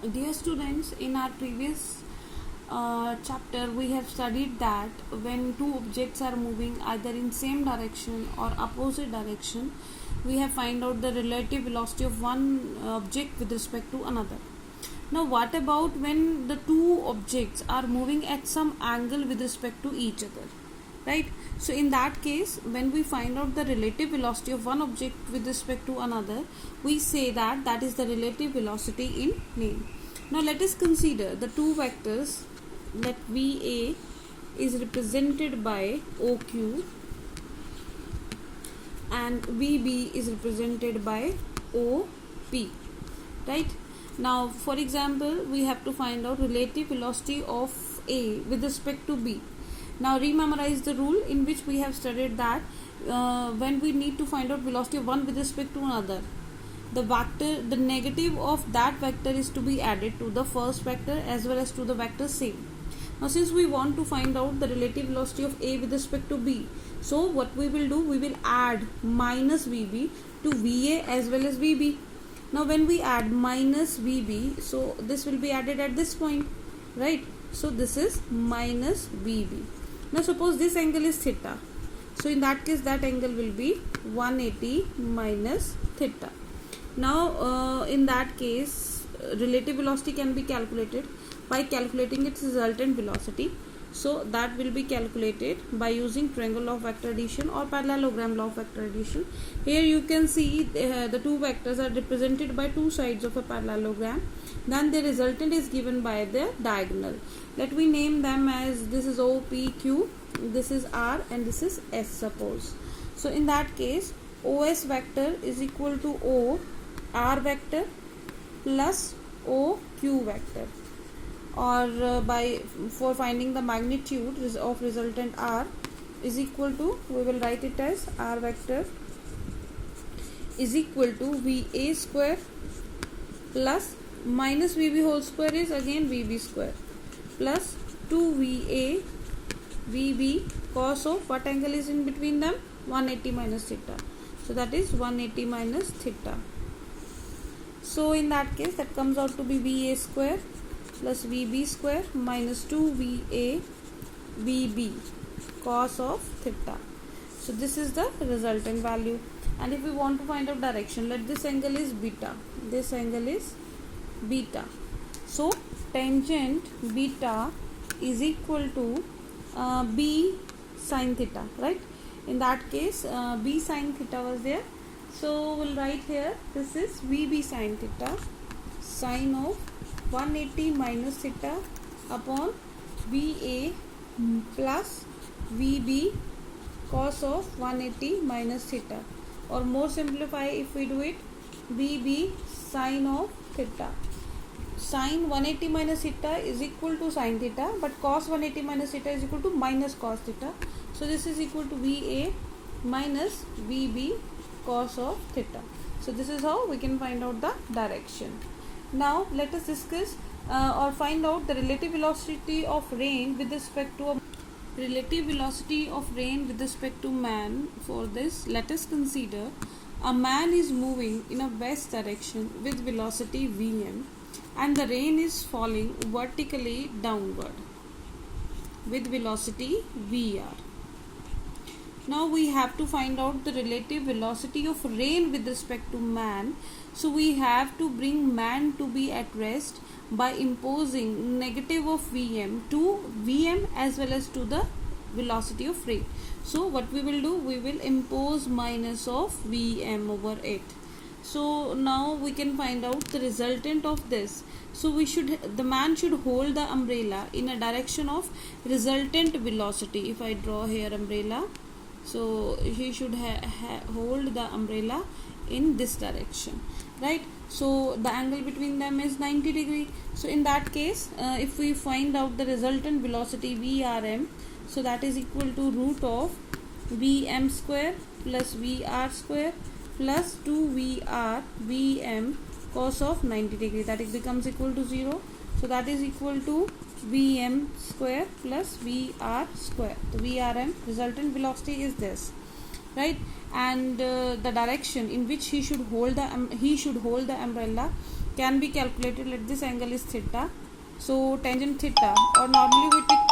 Dear students, in our previous chapter we have studied that when two objects are moving either in same direction or opposite direction, we have find out the relative velocity of one object with respect to another. Now what about when the two objects are moving at some angle with respect to each other, right? So in that case, when we find out the relative velocity of one object with respect to another, we say that that is the relative velocity in name. Now let us consider the two vectors that VA is represented by OQ and VB is represented by OP, right? Now for example, we have to find out relative velocity of A with respect to B. Now rememorize the rule in which we have studied that when we need to find out velocity of one with respect to another, the negative of that vector is to be added to the first vector as well as to the vector same. Now since we want to find out the relative velocity of A with respect to B, so what we will do, we will add minus VB to VA as well as VB. Now when we add minus VB, so this will be added at this point, right? So this is minus VB. Now suppose this angle is theta, so in that case that angle will be 180 minus theta. Now in that case relative velocity can be calculated by calculating its resultant velocity. So that will be calculated by using triangle law of vector addition or parallelogram law of vector addition. Here you can see the two vectors are represented by two sides of a parallelogram. Then the resultant is given by the diagonal. Let me name them as this is O, P, Q, this is R and this is S suppose. So in that case OS vector is equal to O R vector plus O Q vector, or for finding the magnitude of resultant R is equal to, we will write it as R vector is equal to VA square plus minus VB whole square is again VB square plus 2VA VB cos of what angle is in between them, 180 minus theta. So that is 180 minus theta. So in that case that comes out to be VA square plus VB square minus 2VA VB cos of theta. So this is the resultant value. And if we want to find out direction, let this angle is beta, this angle is beta. So tangent beta is equal to B sin theta, right? In that case B sin theta was there. So we'll write here this is VB sin theta, sine of 180 minus theta upon VA plus VB cos of 180 minus theta, or more simplify if we do it, VB sine of theta. Sine 180 minus theta is equal to sine theta, but cos 180 minus theta is equal to minus cos theta. So this is equal to VA minus VB cos of theta. So this is how we can find out the direction. Now let us discuss or find out the relative velocity of rain with respect to man. For this, let us consider a man is moving in a west direction with velocity Vm and the rain is falling vertically downward with velocity Vr. Now we have to find out the relative velocity of rain with respect to man. So we have to bring man to be at rest by imposing negative of Vm to Vm as well as to the velocity of rain. So what we will do, we will impose minus of Vm over it. So now we can find out the resultant of this. So the man should hold the umbrella in a direction of resultant velocity. If I draw here umbrella, so he should hold the umbrella in this direction, right? So the angle between them is 90 degree. So in that case if we find out the resultant velocity Vrm, so that is equal to root of Vm square plus Vr square plus 2Vr Vm cos of 90 degree, that it becomes equal to 0. So that is equal to Vm square plus Vr square. The Vrm resultant velocity is this, right? And the direction in which he should hold the umbrella can be calculated. Let this angle is theta. So tangent theta, or normally we take